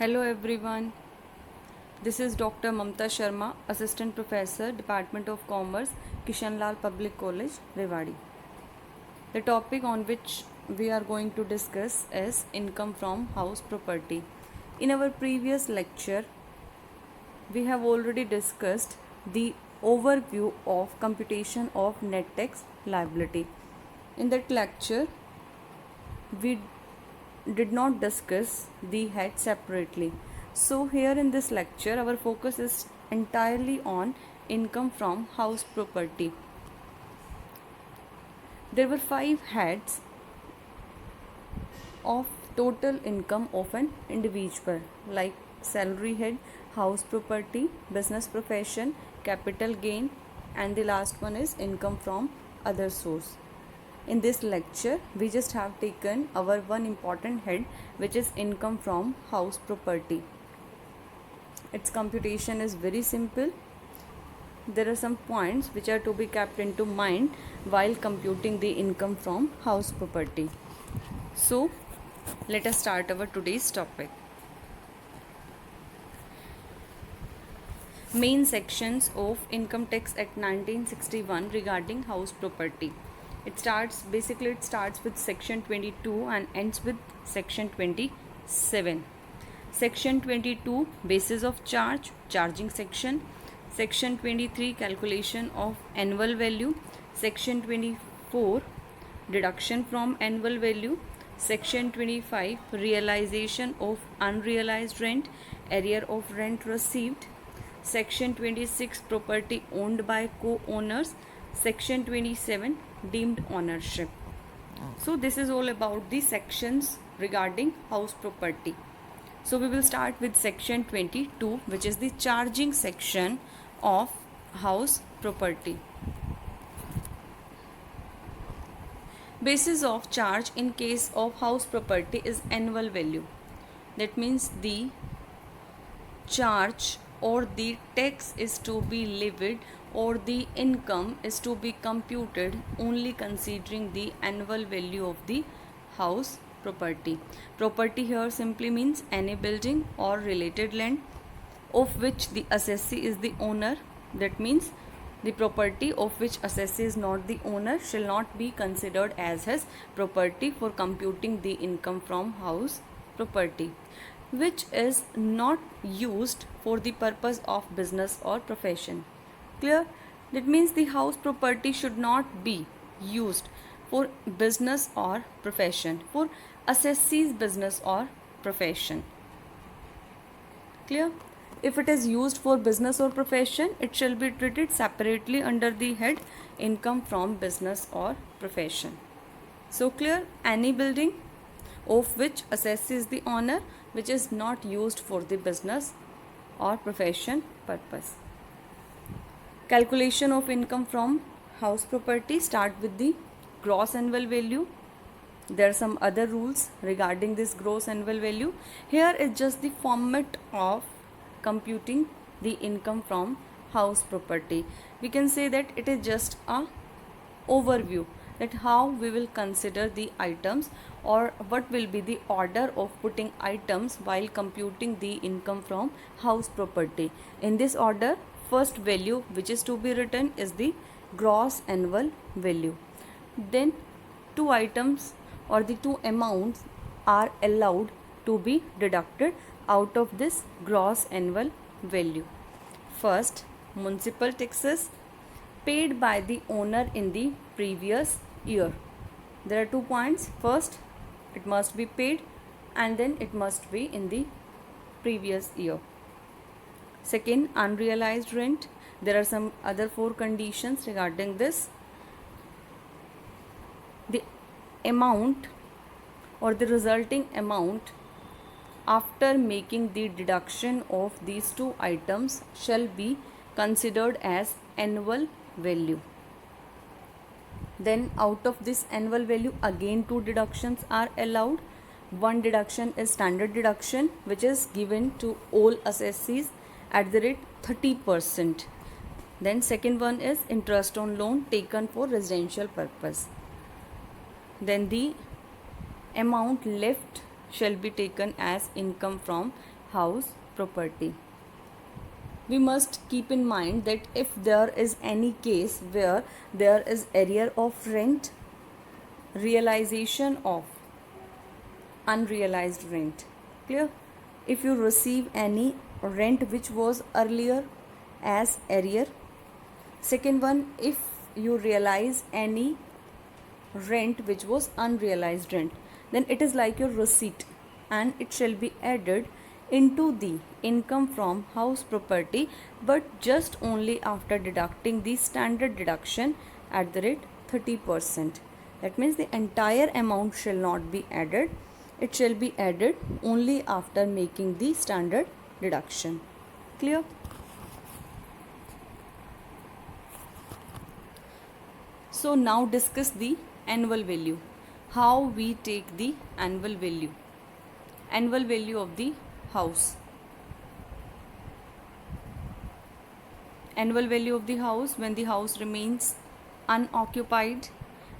Hello everyone. This is Dr. Mamta Sharma, Assistant Professor, Department of Commerce, Kishanlal Public College, Rewari. The topic on which we are going to discuss is income from house property. In our previous lecture, we have already discussed the overview of computation of net tax liability. In that lecture, we did not discuss the head separately. So, here in this lecture, our focus is entirely on income from house property. There were 5 heads of total income of an individual, like salary head, house property, business profession, capital gain, and the last one is income from other source. In this lecture, we just have taken our one important head, which is income from house property. Its computation is very simple. There are some points which are to be kept into mind while computing the income from house property. So, let us start our today's topic. Main sections of Income Tax Act 1961 regarding house property. It starts with section 22 and ends with section 27. Section 22, basis of charge, charging section. Section 23, calculation of annual value. Section 24, deduction from annual value. Section 25, realization of unrealized rent, arrear of rent received. Section 26, property owned by co-owners. Section 27, deemed ownership. So this is all about the sections regarding house property. So we will start with section 22, which is the charging section of house property. Basis of charge in case of house property is annual value. That means the charge or the tax is to be levied or the income is to be computed only considering the annual value of the house property. Property here simply means any building or related land of which the assessee is the owner. That means the property of which assessee is not the owner shall not be considered as his property for computing the income from house property, which is not used for the purpose of business or profession. Clear? That means the house property should not be used for business or profession, for assessee's business or profession. Clear? If it is used for business or profession, it shall be treated separately under the head income from business or profession. So clear? Any building of which assessee is the owner, which is not used for the business or profession purpose. Calculation of income from house property start with the gross annual value. There are some other rules regarding this gross annual value. Here is just the format of computing the income from house property. We can say that it is just a overview that how we will consider the items or what will be the order of putting items while computing the income from house property. In this order, first value which is to be written is the gross annual value. Then two items or the two amounts are allowed to be deducted out of this gross annual value. First, municipal taxes paid by the owner in the previous year. There are 2 points. First, it must be paid and then it must be in the previous year. Second, unrealized rent. There are some other 4 conditions regarding this. The amount or the resulting amount after making the deduction of these 2 items shall be considered as annual value. Then out of this annual value again 2 deductions are allowed. One deduction is standard deduction, which is given to all assessees at the rate 30%. Then second one is interest on loan taken for residential purpose. Then the amount left shall be taken as income from house property. We must keep in mind that if there is any case where there is arrear of rent, realization of unrealized rent. Clear? If you receive any rent which was earlier as arrear. Second one, if you realize any rent which was unrealized rent, then it is like your receipt and it shall be added into the income from house property, but just only after deducting the standard deduction at the rate 30%. That means the entire amount shall not be added. It shall be added only after making the standard deduction. Clear? So now discuss the annual value. How we take the annual value. Annual value of the house. Annual value of the house when the house remains unoccupied,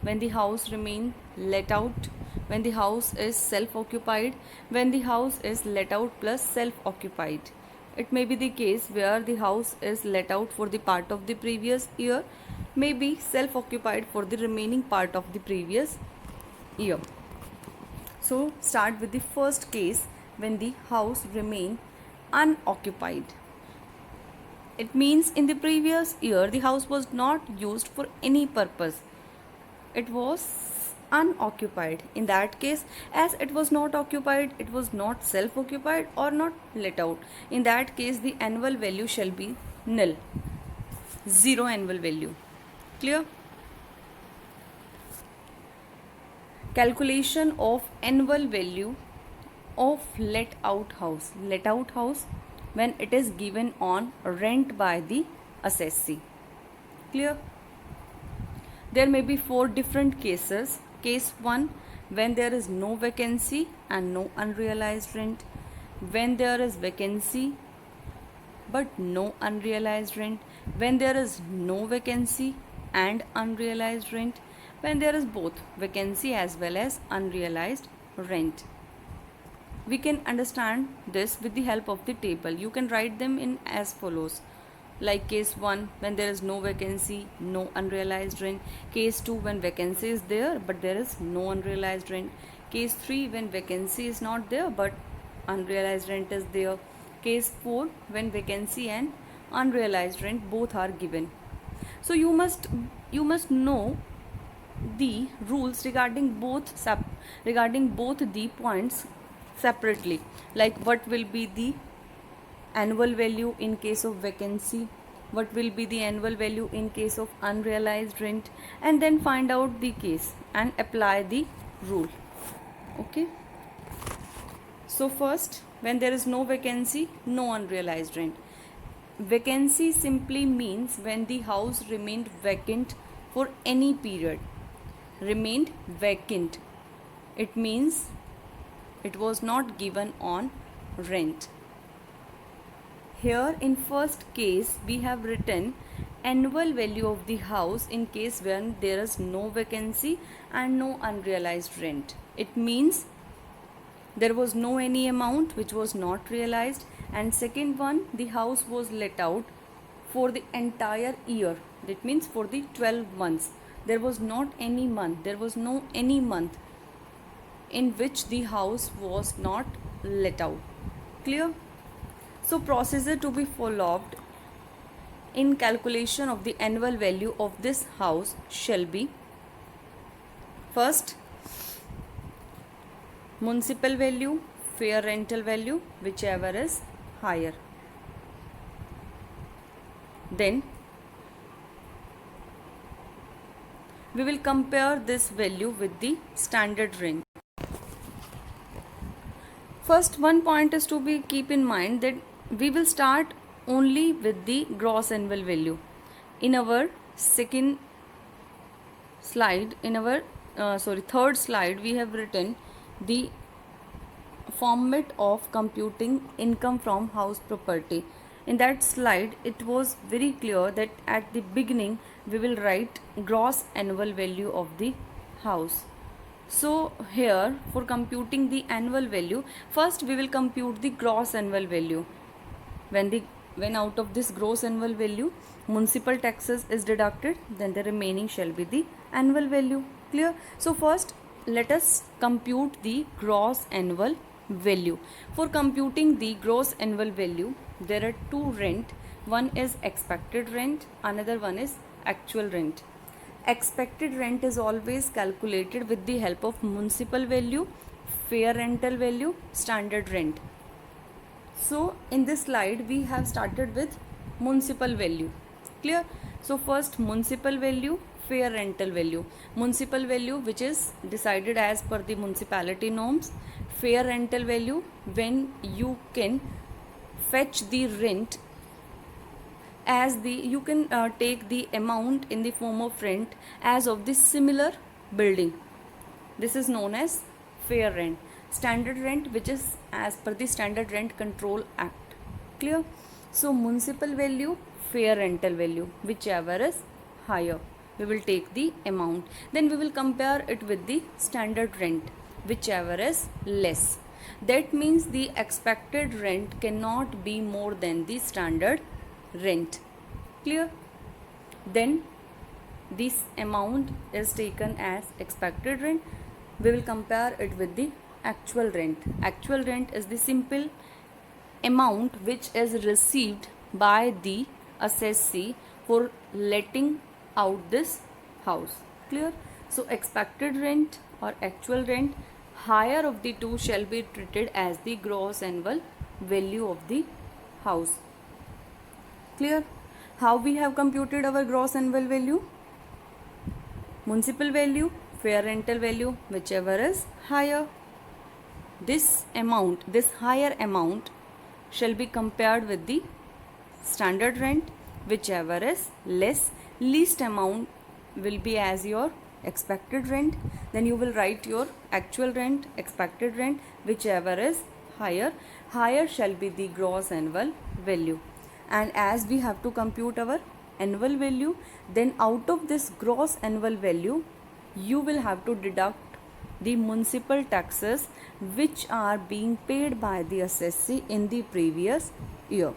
when the house remains let out, when the house is self-occupied, when the house is let out plus self-occupied. It may be the case where the house is let out for the part of the previous year, may be self-occupied for the remaining part of the previous year. So start with the first case when the house remain unoccupied. It means in the previous year the house was not used for any purpose. It was unoccupied. In that case, as it was not occupied, it was not self-occupied or not let out. In that case, the annual value shall be nil. Zero annual value. Clear? Calculation of annual value of let out house. Let out house when it is given on rent by the assessee. Clear? There may be 4 different cases. Case 1, when there is no vacancy and no unrealized rent. When there is vacancy but no unrealized rent. When there is no vacancy and unrealized rent. When there is both vacancy as well as unrealized rent. We can understand this with the help of the table. You can write them in as follows. Like case 1, when there is no vacancy, no unrealized rent. Case 2, when vacancy is there but there is no unrealized rent. Case 3, when vacancy is not there but unrealized rent is there. Case 4, when vacancy and unrealized rent both are given. So you must know the rules regarding both the points separately, like what will be the annual value in case of vacancy, what will be the annual value in case of unrealized rent, and then find out the case and apply the rule. Okay, so first, when there is no vacancy, no unrealized rent. Vacancy simply means when the house remained vacant for any period. Remained vacant, it means it was not given on rent. Here in first case we have written annual value of the house in case when there is no vacancy and no unrealized rent. It means there was no any amount which was not realized, and second one, the house was let out for the entire year. That means for the 12 months. There was not any month, there was no any month in which the house was not let out. Clear? So procedure to be followed in calculation of the annual value of this house shall be: first, municipal value, fair rental value, whichever is higher. Then we will compare this value with the standard rent. First, one point is to be keep in mind that we will start only with the gross annual value. In our second slide, third slide, we have written the format of computing income from house property. In that slide, it was very clear that at the beginning we will write gross annual value of the house. So here, for computing the annual value, first we will compute the gross annual value. When out of this gross annual value municipal taxes is deducted, then the remaining shall be the annual value. Clear? So first let us compute the gross annual value. For computing the gross annual value, there are two rent. One is expected rent, another one is actual rent. Expected rent is always calculated with the help of municipal value, fair rental value, standard rent. So in this slide we have started with municipal value. Clear? So first municipal value, fair rental value. Municipal value, which is decided as per the municipality norms. Fair rental value, when you can fetch the rent as the, you can take the amount in the form of rent as of the similar building. This is known as fair rent. Standard rent, which is as per the Standard Rent Control Act. Clear? So municipal value, fair rental value, whichever is higher, we will take the amount. Then we will compare it with the standard rent, whichever is less. That means the expected rent cannot be more than the standard rent. Clear? Then this amount is taken as expected rent. We will compare it with the actual rent. Actual rent is the simple amount which is received by the assessee for letting out this house. Clear? So expected rent or actual rent, higher of the two shall be treated as the gross annual value of the house. Clear? How we have computed our gross annual value? Municipal value, fair rental value, whichever is higher. This amount, this higher amount shall be compared with the standard rent, whichever is less. Least amount will be as your expected rent. Then you will write your actual rent, expected rent, whichever is higher. Higher shall be the gross annual value. And as we have to compute our annual value, then out of this gross annual value, you will have to deduct the municipal taxes which are being paid by the assessee in the previous year.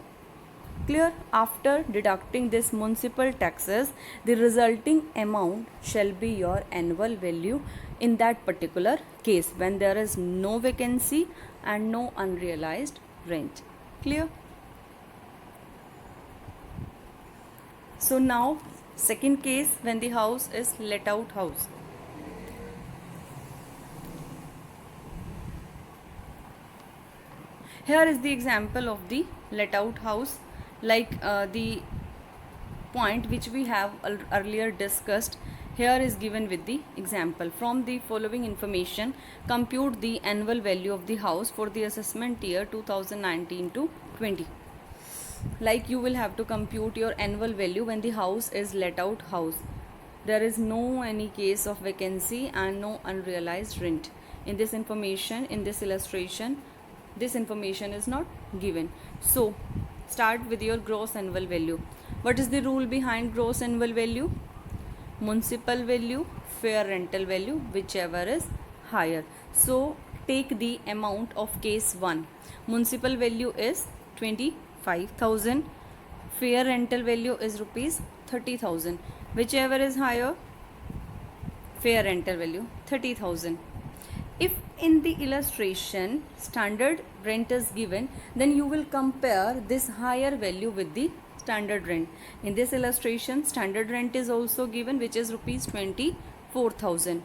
Clear? After deducting this municipal taxes, the resulting amount shall be your annual value in that particular case when there is no vacancy and no unrealized rent. Clear? So now second case, when the house is let out house. Here is the example of the let out house, like the point which we have earlier discussed. Here is given with the example. From the following information, compute the annual value of the house for the assessment year 2019 to 20. Like you will have to compute your annual value when the house is let out house. There is no any case of vacancy and no unrealized rent. In this information, in this illustration, this information is not given. So start with your gross annual value. What is the rule behind gross annual value? Municipal value, fair rental value, whichever is higher. So take the amount of case 1. Municipal value is 25,000. Fair rental value is rupees 30,000. Whichever is higher, fair rental value 30,000. If in the illustration standard rent is given, then you will compare this higher value with the standard rent. In this illustration, standard rent is also given, which is rupees 24,000.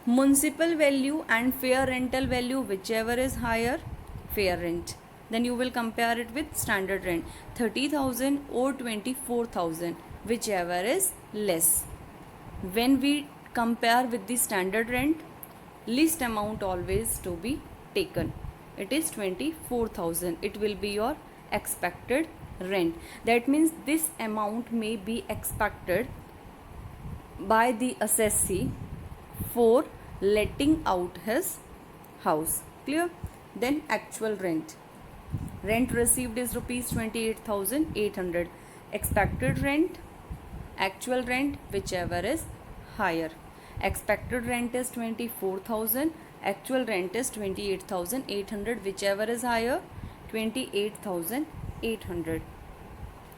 Municipal value and fair rental value, whichever is higher, fair rent. Then you will compare it with standard rent, 30,000 or 24,000, whichever is less. When we compare with the standard rent, least amount always to be taken. It is 24,000. It will be your expected rent. That means this amount may be expected by the assessee for letting out his house. Clear? Then actual rent. Rent received is rupees 28,800. Expected rent, actual rent, whichever is higher. Expected rent is 24,000, actual rent is 28,800, whichever is higher, 28,800.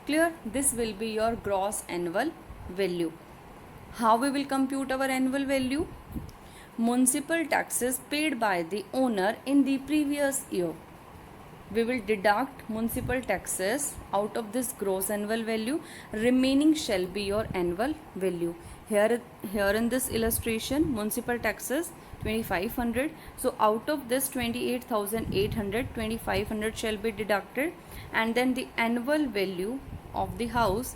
Clear? This will be your gross annual value. How we will compute our annual value? Municipal taxes paid by the owner in the previous year. We will deduct municipal taxes out of this gross annual value. Remaining shall be your annual value. Here in this illustration, municipal taxes 2500. So out of this 28,800, 2500 shall be deducted, and then the annual value of the house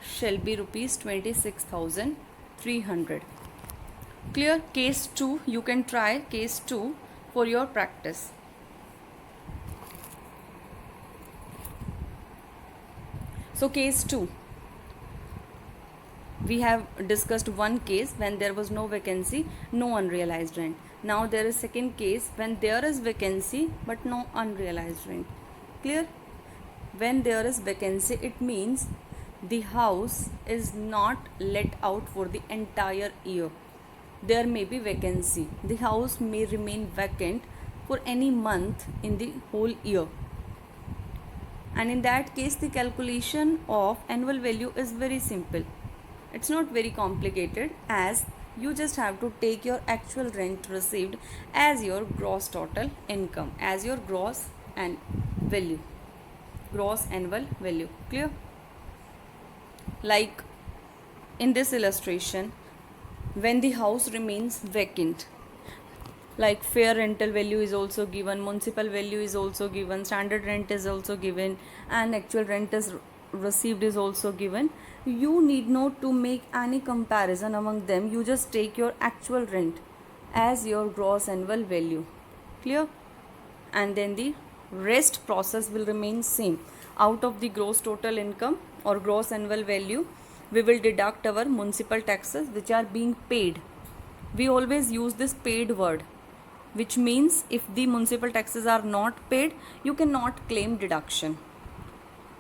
shall be rupees 26,300. Clear? Case 2, you can try case 2 for your practice. So case 2, we have discussed one case when there was no vacancy, no unrealized rent. Now there is second case when there is vacancy but no unrealized rent. Clear? When there is vacancy, it means the house is not let out for the entire year. There may be vacancy. The house may remain vacant for any month in the whole year. And in that case, the calculation of annual value is very simple. It's not very complicated, as you just have to take your actual rent received as your gross total income, as your gross and value, gross annual value. Clear? Like in this illustration, when the house remains vacant, like fair rental value is also given, municipal value is also given, standard rent is also given, and actual rent is received is also given. You need not to make any comparison among them. You just take your actual rent as your gross annual value. Clear? And then the rest process will remain same. Out of the gross total income or gross annual value, we will deduct our municipal taxes which are being paid. We always use this paid word, which means if the municipal taxes are not paid, you cannot claim deduction.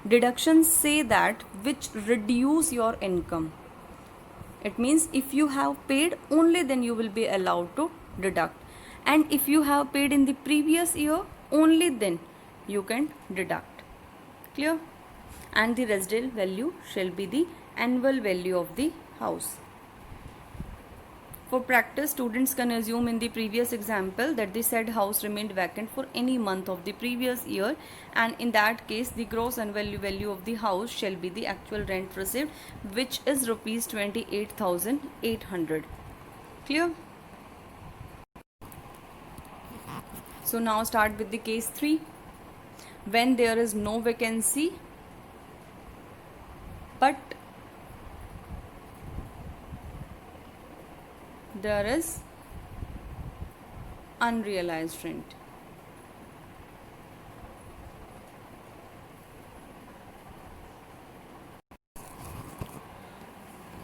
Deductions say that which reduce your income. It means if you have paid, only then you will be allowed to deduct. And if you have paid in the previous year, only then you can deduct. Clear? And the residual value shall be the annual value of the house. For practice, students can assume in the previous example that the said house remained vacant for any month of the previous year, and in that case the gross annual value of the house shall be the actual rent received, which is rupees 28,800. Clear? So now start with the case 3. When there is no vacancy but there is unrealized rent.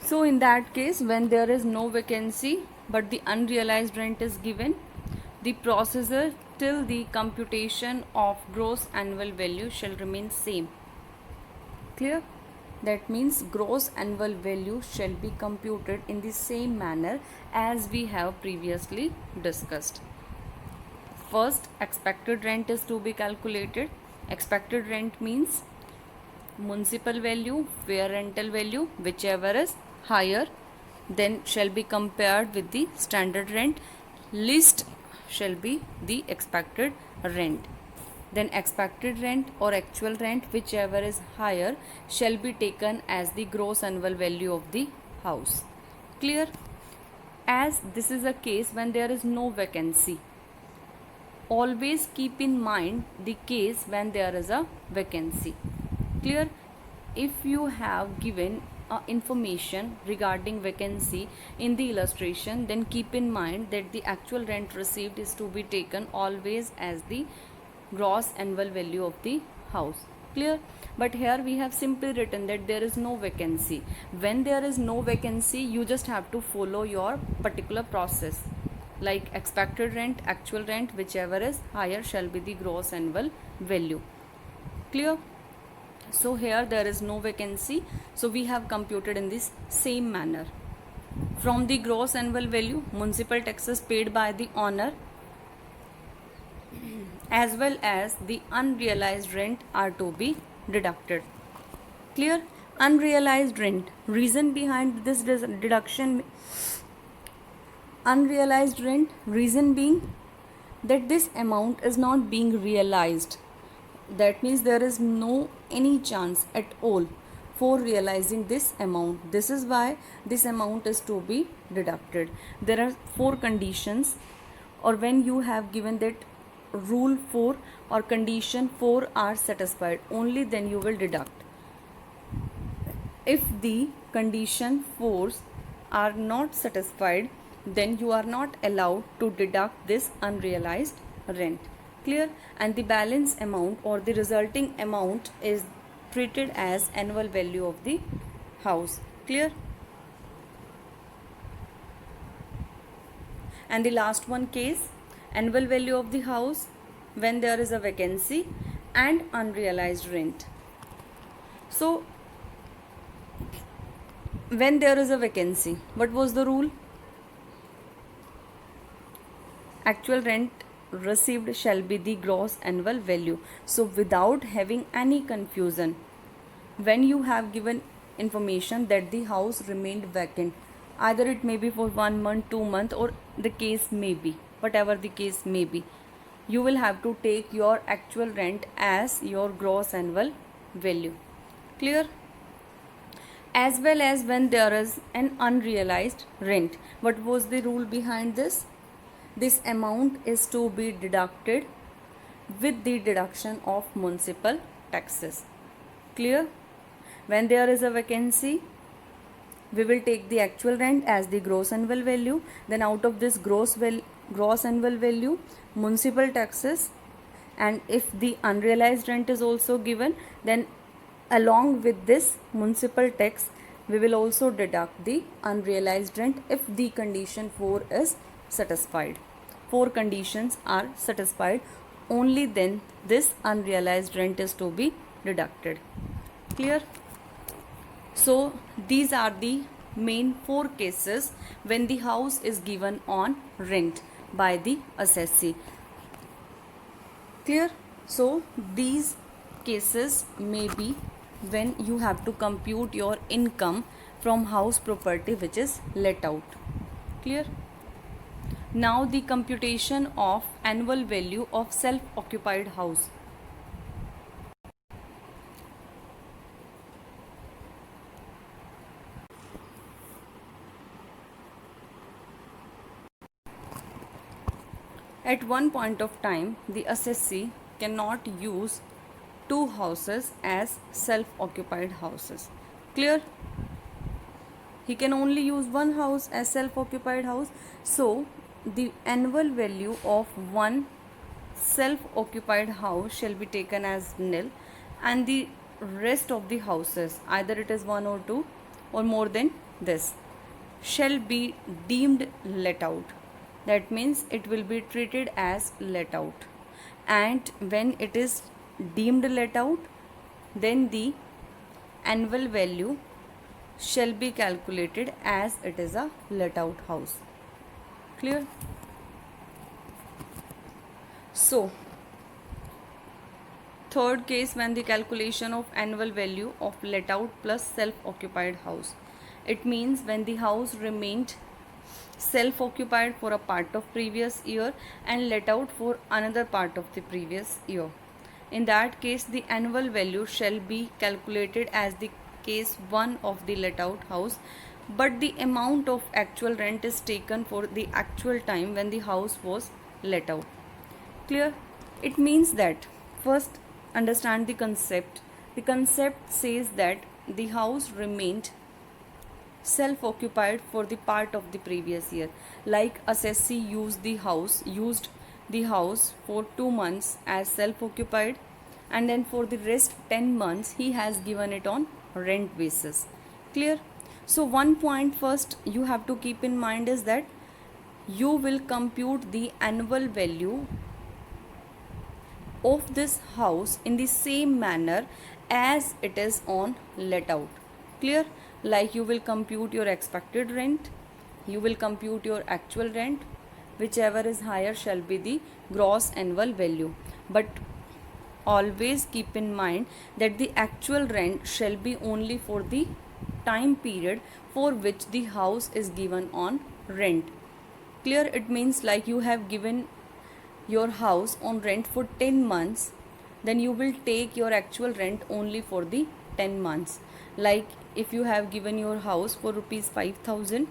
So in that case, when there is no vacancy but the unrealized rent is given, the procedure till the computation of gross annual value shall remain same. Clear? That means gross annual value shall be computed in the same manner as we have previously discussed. First, expected rent is to be calculated. Expected rent means municipal value, fair rental value, whichever is higher, then shall be compared with the standard rent. Least shall be the expected rent. Then expected rent or actual rent, whichever is higher, shall be taken as the gross annual value of the house. Clear? As this is a case when there is no vacancy, always keep in mind the case when there is a vacancy. Clear? If you have given information regarding vacancy in the illustration, then keep in mind that the actual rent received is to be taken always as the gross annual value of the house. Clear? But here we have simply written that there is no vacancy. When there is no vacancy, you just have to follow your particular process, like expected rent, actual rent, whichever is higher shall be the gross annual value. Clear? So here there is no vacancy, so we have computed in this same manner. From the gross annual value, municipal taxes paid by the owner as well as the unrealized rent are to be deducted. Clear? Unrealized rent. Reason behind this deduction, unrealized rent, reason being that this amount is not being realized. That means there is no any chance at all for realizing this amount. This is why this amount is to be deducted. There are four conditions, or when you have given that rule 4 or condition 4 are satisfied, only then you will deduct. If the condition 4s are not satisfied, then you are not allowed to deduct this unrealized rent. Clear? And the balance amount or the resulting amount is treated as annual value of the house. Clear? And the last one case, annual value of the house when there is a vacancy and unrealized rent. So when there is a vacancy, what was the rule? Actual rent received shall be the gross annual value. So without having any confusion, when you have given information that the house remained vacant, either it may be for 1 month, 2 months, or the case may be, whatever the case may be, you will have to take your actual rent as your gross annual value. Clear? As well as when there is an unrealized rent. What was the rule behind this? This amount is to be deducted with the deduction of municipal taxes. Clear? When there is a vacancy, we will take the actual rent as the gross annual value. Then out of this gross annual value, municipal taxes, and if the unrealized rent is also given, then along with this municipal tax, we will also deduct the unrealized rent if the condition 4 is satisfied. 4 conditions are satisfied, only then this unrealized rent is to be deducted. Clear? So these are the main 4 cases when the house is given on rent by the assessee. Clear? So these cases may be when you have to compute your income from house property which is let out. Clear? Now the computation of annual value of self-occupied house. At one point of time, the assessee cannot use 2 houses as self-occupied houses. Clear? He can only use 1 house as self-occupied house. So the annual value of one self-occupied house shall be taken as nil, and the rest of the houses, either it is 1 or 2 or more than this, shall be deemed let out. That means it will be treated as let out, and when it is deemed let out, then the annual value shall be calculated as it is a let out house. Clear? So third case, when the calculation of annual value of let out plus self-occupied house. It means when the house remained self-occupied for a part of previous year and let out for another part of the previous year. In that case, the annual value shall be calculated as the case 1 of the let out house, but the amount of actual rent is taken for the actual time when the house was let out. Clear? It means that, first understand the concept. The concept says that the house remained self-occupied for the part of the previous year. Like assessee used the house for 2 months as self-occupied, and then for the rest 10 months he has given it on rent basis. Clear? So one point first you have to keep in mind is that you will compute the annual value of this house in the same manner as it is on let out. Clear? Like you will compute your expected rent, you will compute your actual rent. Whichever is higher shall be the gross annual value. But always keep in mind that the actual rent shall be only for the time period for which the house is given on rent. Clear? It means like you have given your house on rent for 10 months, then you will take your actual rent only for the 10 months. Like if you have given your house for rupees 5000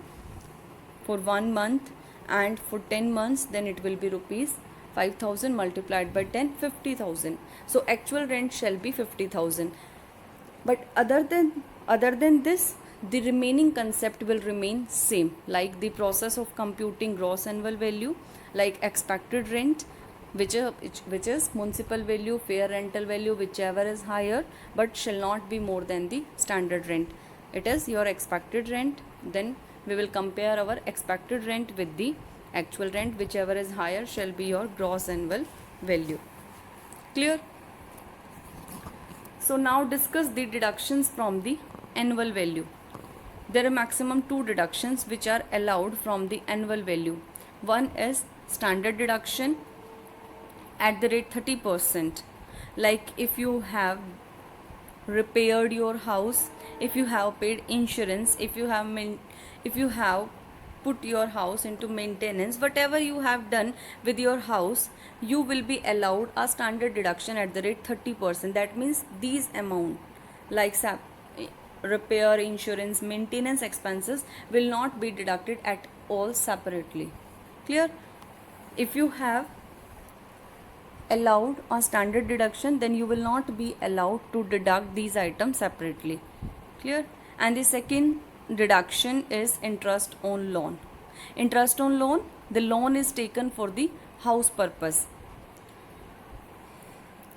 for 1 month and for 10 months, then it will be rupees 5000 multiplied by 10, 50,000. So actual rent shall be 50,000. But other than this, the remaining concept will remain same, like the process of computing gross annual value, like expected rent, which is municipal value, fair rental value, whichever is higher, but shall not be more than the standard rent. It is your expected rent. Then we will compare our expected rent with the actual rent. Whichever is higher shall be your gross annual value. Clear? So now discuss the deductions from the annual value. There are maximum 2 deductions which are allowed from the annual value. One is standard deduction at the rate 30%. Like if you have repaired your house, if you have paid insurance, if you have put your house into maintenance, whatever you have done with your house, you will be allowed a standard deduction at the rate 30%. That means these amount like repair, insurance, maintenance expenses will not be deducted at all separately. Clear? If you have allowed a standard deduction, then you will not be allowed to deduct these items separately. Clear? And the second deduction is interest on loan. Interest on loan, the loan is taken for the house purpose.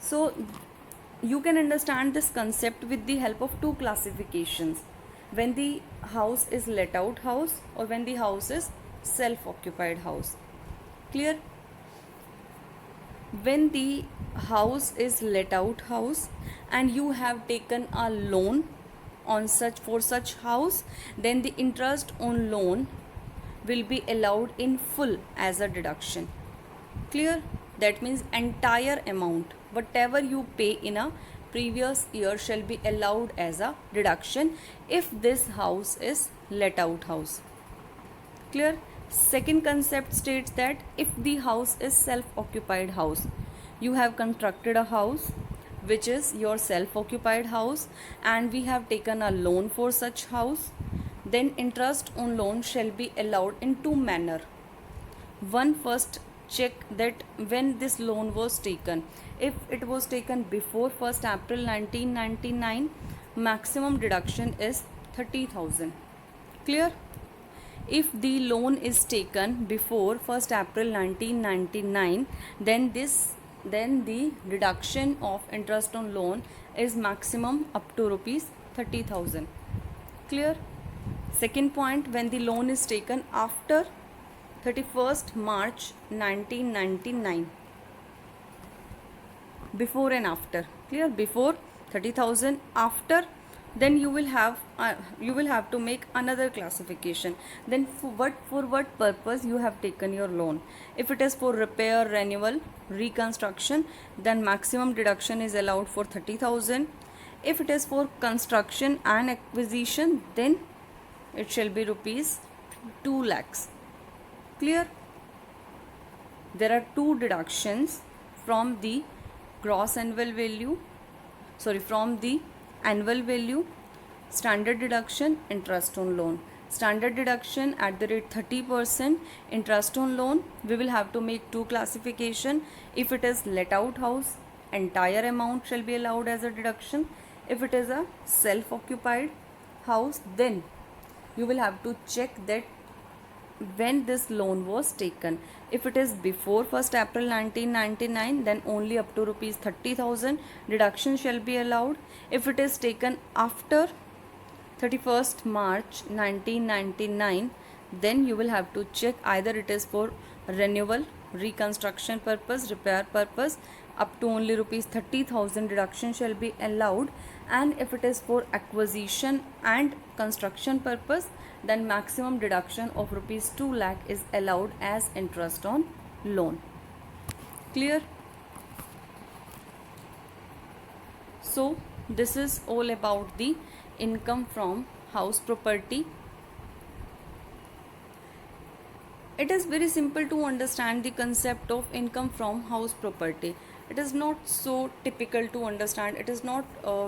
So you can understand this concept with the help of 2 classifications: when the house is let out house or when the house is self occupied house. Clear? When the house is let out house and you have taken a loan on such house, then the interest on loan will be allowed in full as a deduction. Clear? That means entire amount, whatever you pay in a previous year, shall be allowed as a deduction if this house is let out house. Clear? Second concept states that if the house is self occupied house, you have constructed a house which is your self occupied house and we have taken a loan for such house, then interest on loan shall be allowed in 2 manner. One, first check that when this loan was taken. If it was taken before 1st April 1999, maximum deduction is 30,000. Clear? If the loan is taken before 1st April 1999, then the deduction of interest on loan is maximum up to rupees 30,000. Clear? Second point, when the loan is taken after 31st March 1999, before and after. Clear? Before 30,000, after, then you will have to make another classification. Then for what purpose you have taken your loan. If it is for repair, renewal, reconstruction, then maximum deduction is allowed for 30,000. If it is for construction and acquisition, then it shall be rupees 2 lakhs. Clear? There are 2 deductions from the gross annual value, from the annual value: standard deduction, interest on loan. Standard deduction at the rate 30%, interest on loan, we will have to make 2 classification. If it is let out house, entire amount shall be allowed as a deduction. If it is a self occupied house, then you will have to check that when this loan was taken. If it is before 1st April 1999, then only up to rupees 30,000 deduction shall be allowed. If it is taken after 31st March 1999, then you will have to check either it is for renewal, reconstruction purpose, repair purpose, up to only rupees 30,000 deduction shall be allowed. And if it is for acquisition and construction purpose, then maximum deduction of rupees 2 lakh is allowed as interest on loan. Clear? So this is all about the income from house property. It is very simple to understand the concept of income from house property. It is not so typical to understand. It is not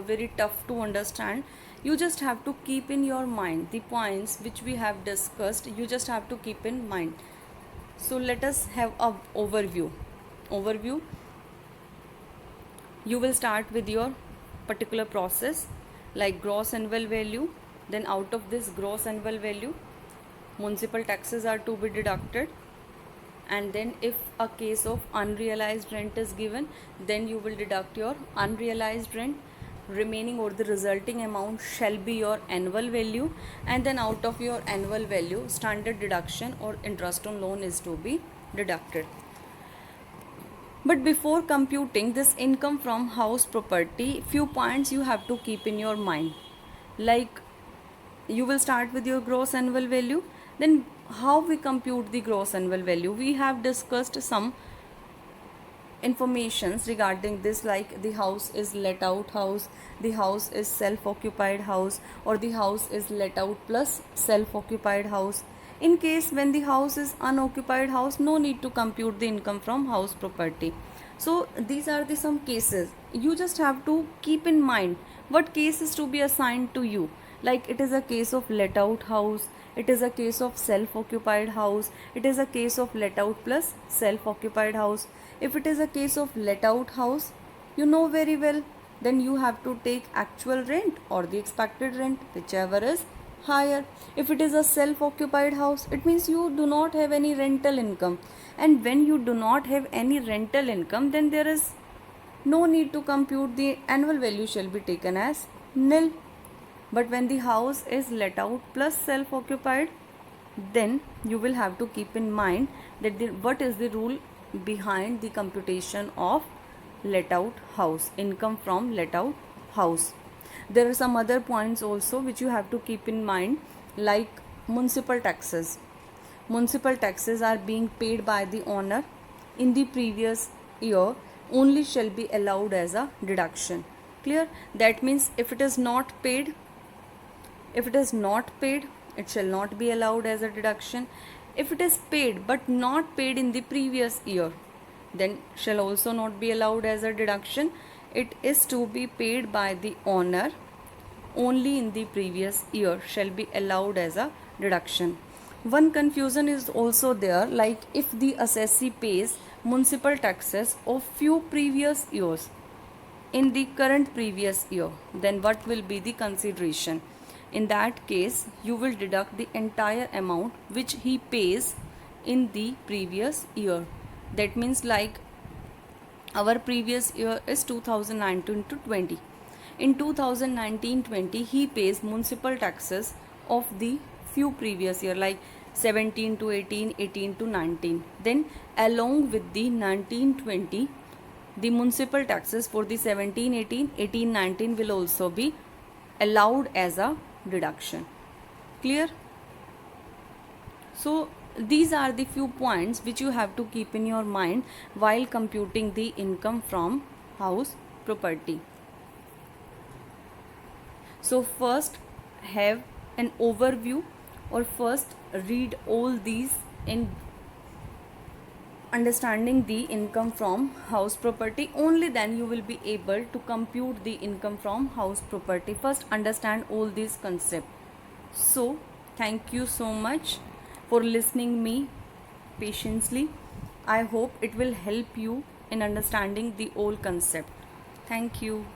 very tough to understand. You just have to keep in your mind the points which we have discussed. You just have to keep in mind. So let us have a overview. You will start with your particular process like gross annual value. Then out of this gross annual value, municipal taxes are to be deducted, and then if a case of unrealized rent is given, then you will deduct your unrealized rent. Remaining or the resulting amount shall be your annual value, and then out of your annual value, standard deduction or interest on loan is to be deducted. But before computing this income from house property, few points you have to keep in your mind. Like, you will start with your gross annual value. Then how we compute the gross annual value? We have discussed some informations regarding this, like the house is let out house, the house is self occupied house, or the house is let out plus self occupied house. In case when the house is unoccupied house, no need to compute the income from house property. So these are the some cases. You just have to keep in mind what case is to be assigned to you. Like, it is a case of let out house, it is a case of self occupied house, it is a case of let out plus self occupied house. If it is a case of let out house, you know very well, then you have to take actual rent or the expected rent, whichever is higher. If it is a self occupied house, it means you do not have any rental income, and when you do not have any rental income, then there is no need to compute. The annual value shall be taken as nil. But when the house is let out plus self occupied, then you will have to keep in mind that what is the rule behind the computation of let out house, income from let out house. There are some other points also which you have to keep in mind, like municipal taxes. Municipal taxes are being paid by the owner in the previous year only shall be allowed as a deduction. Clear? That means if it is not paid, it shall not be allowed as a deduction. If it is paid but not paid in the previous year, then shall also not be allowed as a deduction. It is to be paid by the owner only in the previous year shall be allowed as a deduction. One confusion is also there, like if the assessee pays municipal taxes of few previous years in the current previous year, then what will be the consideration? In that case, you will deduct the entire amount which he pays in the previous year. That means, like, our previous year is 2019 to 20. In 2019-20, he pays municipal taxes of the few previous year, like 17 to 18, 18 to 19. Then along with the 19-20, the municipal taxes for the 17-18, 18-19 will also be allowed as a deduction. Clear? So these are the few points which you have to keep in your mind while computing the income from house property. So first have an overview, or first read all these in understanding the income from house property. Only then you will be able to compute the income from house property. First understand all these concepts. So thank you so much for listening me patiently. I hope it will help you in understanding the whole concept. Thank you.